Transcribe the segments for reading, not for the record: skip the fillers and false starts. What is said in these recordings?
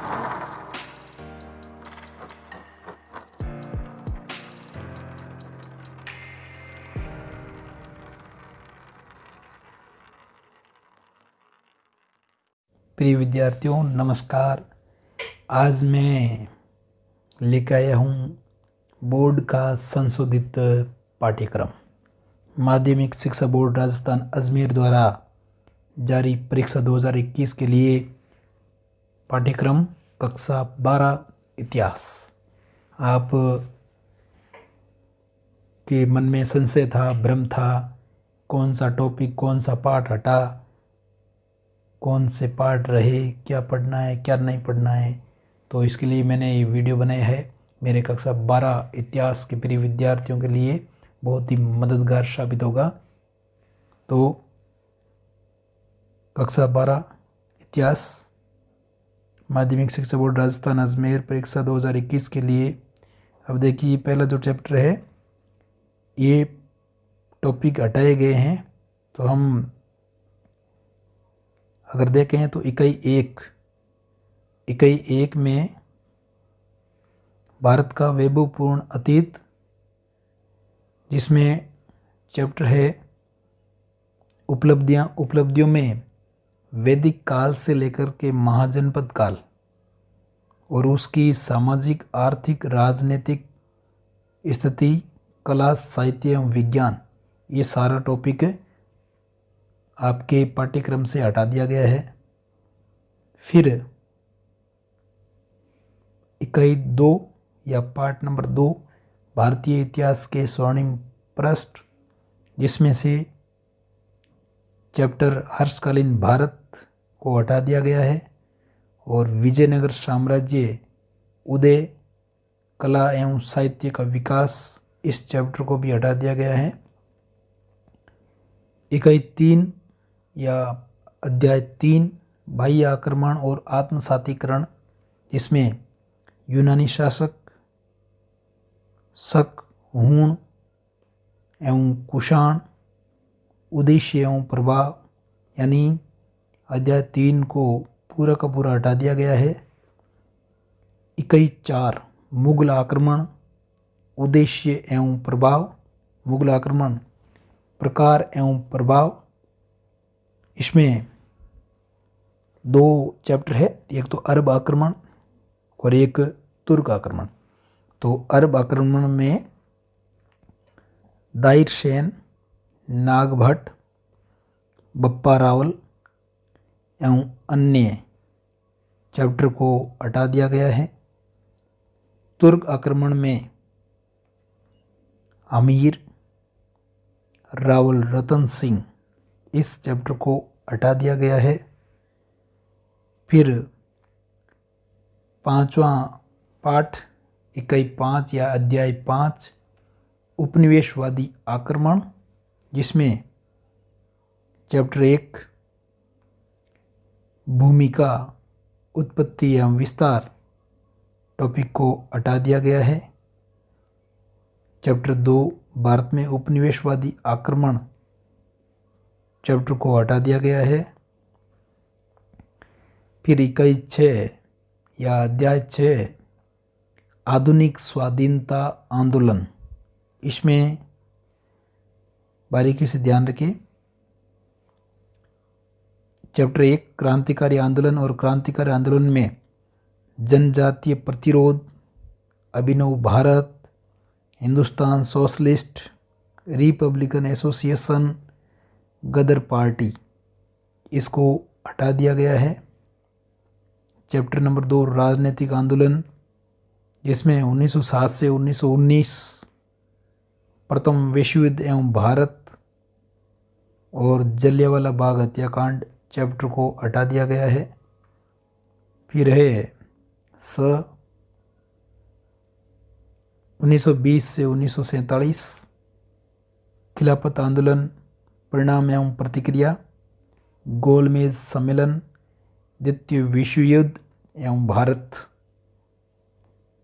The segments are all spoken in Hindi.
प्रिय विद्यार्थियों नमस्कार। आज मैं लेकर आया हूँ बोर्ड का संशोधित पाठ्यक्रम। माध्यमिक शिक्षा बोर्ड राजस्थान अजमेर द्वारा जारी परीक्षा 2021 के लिए पाठ्यक्रम कक्षा 12 इतिहास। आप के मन में संशय था, भ्रम था, कौन सा टॉपिक, कौन सा पाठ हटा, कौन से पाठ रहे, क्या पढ़ना है क्या नहीं पढ़ना है, तो इसके लिए मैंने ये वीडियो बनाया है। मेरे कक्षा 12 इतिहास के प्रिय विद्यार्थियों के लिए बहुत ही मददगार साबित होगा। तो कक्षा 12 इतिहास माध्यमिक शिक्षा बोर्ड राजस्थान अजमेर परीक्षा 2021 के लिए। अब देखिए पहला जो चैप्टर है ये टॉपिक हटाए गए हैं। तो हम अगर देखें तो इकाई एक में भारत का वैभवपूर्ण अतीत, जिसमें चैप्टर है उपलब्धियों में वैदिक काल से लेकर के महाजनपद काल और उसकी सामाजिक, आर्थिक, राजनीतिक स्थिति, कला, साहित्य एवं विज्ञान, ये सारा टॉपिक आपके पाठ्यक्रम से हटा दिया गया है। फिर इकाई 2 या पार्ट नंबर 2 भारतीय इतिहास के स्वर्णिम पृष्ठ, जिसमें से चैप्टर हर्षकालीन भारत को हटा दिया गया है और विजयनगर साम्राज्य, उदय, कला एवं साहित्य का विकास, इस चैप्टर को भी हटा दिया गया है। इकाई 3 या अध्याय 3 बाह्य आक्रमण और आत्मसातीकरण, जिसमें यूनानी शासक, शक, हूण एवं कुषाण, उद्देश्य एवं प्रभाव, यानी अध्याय 3 को पूरा का पूरा हटा दिया गया है। इकाई 4 मुगल आक्रमण, उद्देश्य एवं प्रभाव, मुगल आक्रमण, प्रकार एवं प्रभाव, इसमें 2 चैप्टर है, एक तो अरब आक्रमण और एक तुर्क आक्रमण। तो अरब आक्रमण में दाहिर सेन, नागभट्ट, बप्पा रावल एवं अन्य चैप्टर को हटा दिया गया है। तुर्क आक्रमण में अमीर, रावल रतन सिंह, इस चैप्टर को हटा दिया गया है। फिर 5वां पाठ इकाई 5 या अध्याय 5 उपनिवेशवादी आक्रमण, जिसमें चैप्टर 1 भूमिका, उत्पत्ति एवं विस्तार टॉपिक को हटा दिया गया है। चैप्टर 2 भारत में उपनिवेशवादी आक्रमण चैप्टर को हटा दिया गया है। फिर इकाई 6 या अध्याय 6 आधुनिक स्वाधीनता आंदोलन, इसमें बारीकी से ध्यान रखें। चैप्टर 1 क्रांतिकारी आंदोलन और क्रांतिकारी आंदोलन में जनजातीय प्रतिरोध, Abhinav Bharat, Hindustan Socialist Republican Association, Ghadar Party, इसको हटा दिया गया है। चैप्टर नंबर 2 राजनीतिक आंदोलन, जिसमें 1907 से 1919 प्रथम विश्व युद्ध एवं भारत और जलियांवाला बाग हत्याकांड चैप्टर को हटा दिया गया है। फिर है 1920 से 1947 खिलाफत आंदोलन, परिणाम एवं प्रतिक्रिया, गोलमेज सम्मेलन, द्वितीय विश्व युद्ध एवं भारत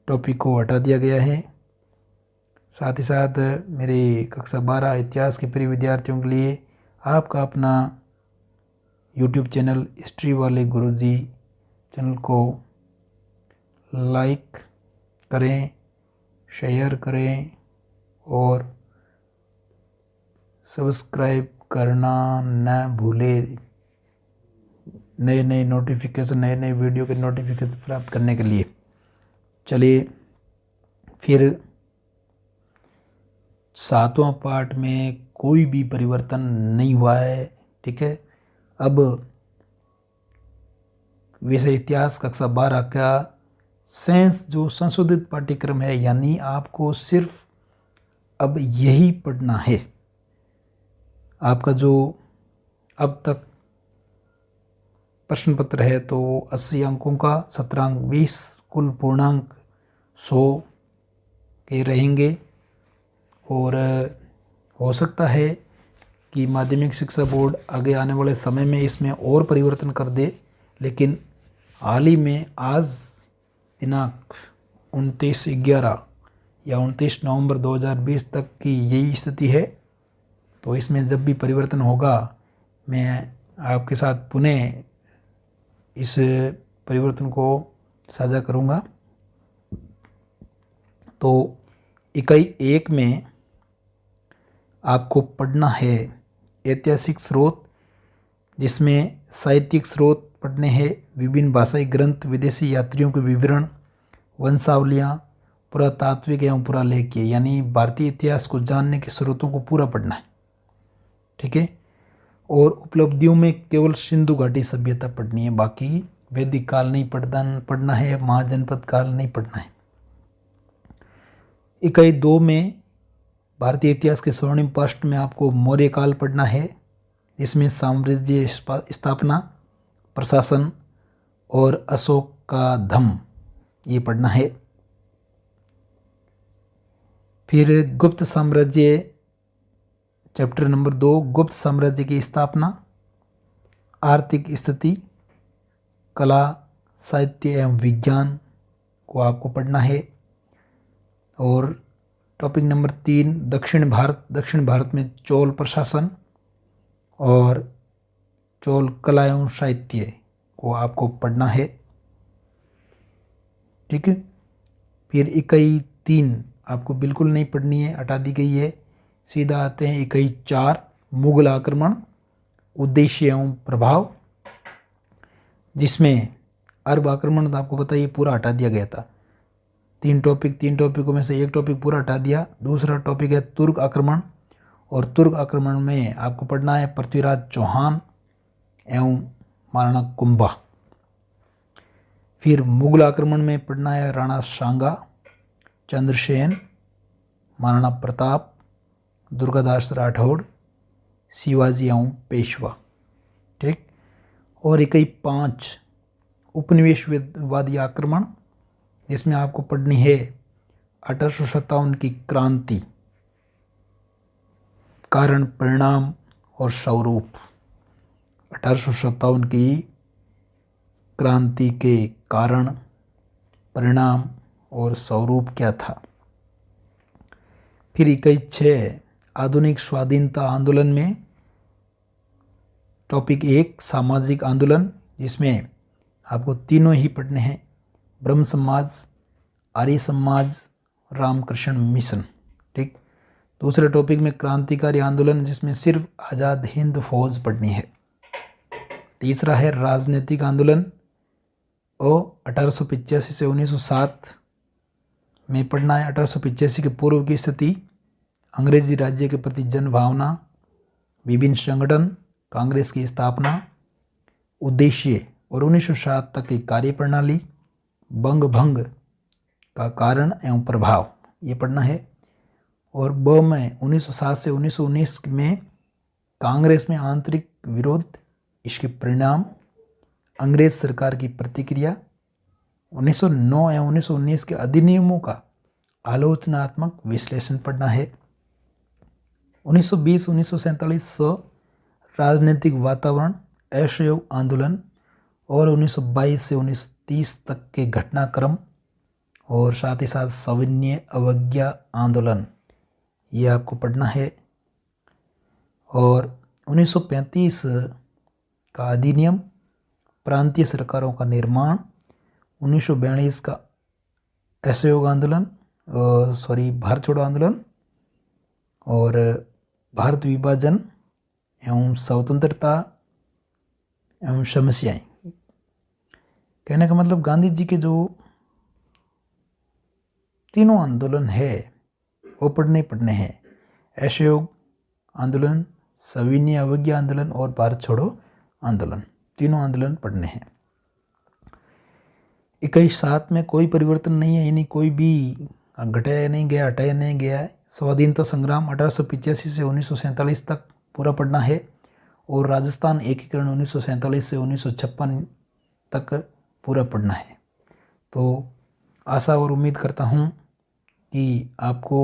टॉपिक को हटा दिया गया है। साथ ही साथ मेरे कक्षा 12 इतिहास के प्रिय विद्यार्थियों के लिए आपका अपना यूट्यूब चैनल हिस्ट्री वाले गुरुजी चैनल को लाइक करें, शेयर करें और सब्सक्राइब करना न भूलें। नए नए नोटिफिकेशन, नए नए वीडियो के नोटिफिकेशन प्राप्त करने के लिए। चलिए फिर 7वां पार्ट में कोई भी परिवर्तन नहीं हुआ है, ठीक है। अब विषय इतिहास कक्षा 12 का साइंस जो संशोधित पाठ्यक्रम है, यानी आपको सिर्फ अब यही पढ़ना है। आपका जो अब तक प्रश्न पत्र है तो 80 अंकों का, 17 अंक 20, कुल पूर्णांक 100 के रहेंगे। और हो सकता है कि माध्यमिक शिक्षा बोर्ड आगे आने वाले समय में इसमें और परिवर्तन कर दे, लेकिन हाल ही में आज दिनांक 29/11 या 29 नवंबर 2020 तक की यही स्थिति है। तो इसमें जब भी परिवर्तन होगा मैं आपके साथ पुनः इस परिवर्तन को साझा करूंगा। तो इकाई 1 में आपको पढ़ना है ऐतिहासिक स्रोत, जिसमें साहित्यिक स्रोत पढ़ने हैं, विभिन्न भाषाई ग्रंथ, विदेशी यात्रियों के विवरण, वंशावलियाँ, पुरातात्विक एवं पुरालेखीय, यानी भारतीय इतिहास को जानने के स्रोतों को पूरा पढ़ना है, ठीक है। और उपलब्धियों में केवल सिंधु घाटी सभ्यता पढ़नी है, बाकी वैदिक काल नहीं पढ़ना है, महाजनपद काल नहीं पढ़ना है। इकाई 2 में भारतीय इतिहास के स्वर्णिम पृष्ठ में आपको मौर्य काल पढ़ना है, इसमें साम्राज्य स्थापना, प्रशासन और अशोक का धम्म ये पढ़ना है। फिर गुप्त साम्राज्य चैप्टर नंबर 2, गुप्त साम्राज्य की स्थापना, आर्थिक स्थिति, कला, साहित्य एवं विज्ञान को आपको पढ़ना है। और टॉपिक नंबर 3, दक्षिण भारत में चोल प्रशासन और चोल कला एवं साहित्य को आपको पढ़ना है, ठीक है। फिर इकाई 3 आपको बिल्कुल नहीं पढ़नी है, हटा दी गई है। सीधा आते हैं इकाई 4, मुगल आक्रमण, उद्देश्य एवं प्रभाव, जिसमें अरब आक्रमण तो आपको पता है ये पूरा हटा दिया गया था। 3 टॉपिकों में से एक टॉपिक पूरा हटा दिया। दूसरा टॉपिक है तुर्क आक्रमण, और तुर्क आक्रमण में आपको पढ़ना है पृथ्वीराज चौहान एवं महाराणा कुंभा। फिर मुगल आक्रमण में पढ़ना है राणा सांगा, चंद्रसेन, महाराणा प्रताप, दुर्गादास राठौड़, शिवाजी एवं पेशवा, ठीक। और इकाई 5, उपनिवेशवादी आक्रमण, जिसमें आपको पढ़नी है 1857 की क्रांति, कारण, परिणाम और स्वरूप। 1857 की क्रांति के कारण, परिणाम और स्वरूप क्या था। फिर इकाई 6, आधुनिक स्वाधीनता आंदोलन में टॉपिक 1, सामाजिक आंदोलन, जिसमें आपको तीनों ही पढ़ने हैं, ब्रह्म समाज, आर्य समाज, रामकृष्ण मिशन, ठीक। दूसरे टॉपिक में क्रांतिकारी आंदोलन, जिसमें सिर्फ आज़ाद हिंद फौज पढ़नी है। तीसरा है राजनीतिक आंदोलन, और 1885 से 1907 में पढ़ना है। 1885 के पूर्व की स्थिति, अंग्रेजी राज्य के प्रति जन भावना, विभिन्न संगठन, कांग्रेस की स्थापना, उद्देश्य और 1907 तक की कार्य प्रणाली, बंग भंग का कारण एवं प्रभाव ये पढ़ना है। और ब में 1907 से 1919 में कांग्रेस में आंतरिक विरोध, इसके परिणाम, अंग्रेज सरकार की प्रतिक्रिया, 1909 एवं 1919 के अधिनियमों का आलोचनात्मक विश्लेषण पढ़ना है। 1920-1947 राजनीतिक वातावरण, असहयोग आंदोलन, और 1922 से 1930 तक के घटनाक्रम, और साथ ही साथ सविनय अवज्ञा आंदोलन ये आपको पढ़ना है। और 1935 का अधिनियम, प्रांतीय सरकारों का निर्माण, 1942 का असहयोग आंदोलन, भारत छोड़ो आंदोलन और भारत विभाजन एवं स्वतंत्रता एवं समस्याएं। कहने का मतलब गांधी जी के जो तीनों आंदोलन है वो पढ़ने हैं। असहयोग आंदोलन, सविनय अवज्ञा आंदोलन और भारत छोड़ो आंदोलन, तीनों आंदोलन पढ़ने हैं। 21/7 में कोई परिवर्तन नहीं है, यानी कोई भी घटाया नहीं गया, हटाया नहीं गया है। स्वाधीनता संग्राम 1885 से 1947 तक पूरा पढ़ना है और राजस्थान एकीकरण 1947 से 1956 तक पूरा पढ़ना है। तो आशा और उम्मीद करता हूँ कि आपको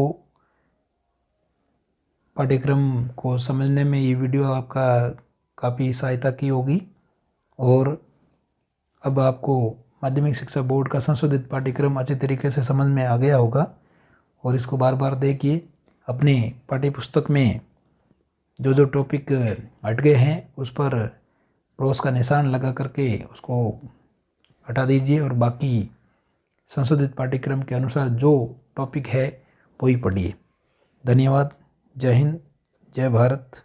पाठ्यक्रम को समझने में ये वीडियो आपका काफ़ी सहायता की होगी और अब आपको माध्यमिक शिक्षा बोर्ड का संशोधित पाठ्यक्रम अच्छे तरीके से समझ में आ गया होगा। और इसको बार बार देखिए, अपने पाठ्य पुस्तक में जो जो टॉपिक हट गए हैं उस पर क्रॉस का निशान लगा करके उसको हटा दीजिए और बाकी संशोधित पाठ्यक्रम के अनुसार जो टॉपिक है वही पढ़िए। धन्यवाद। जय हिंद, जय भारत।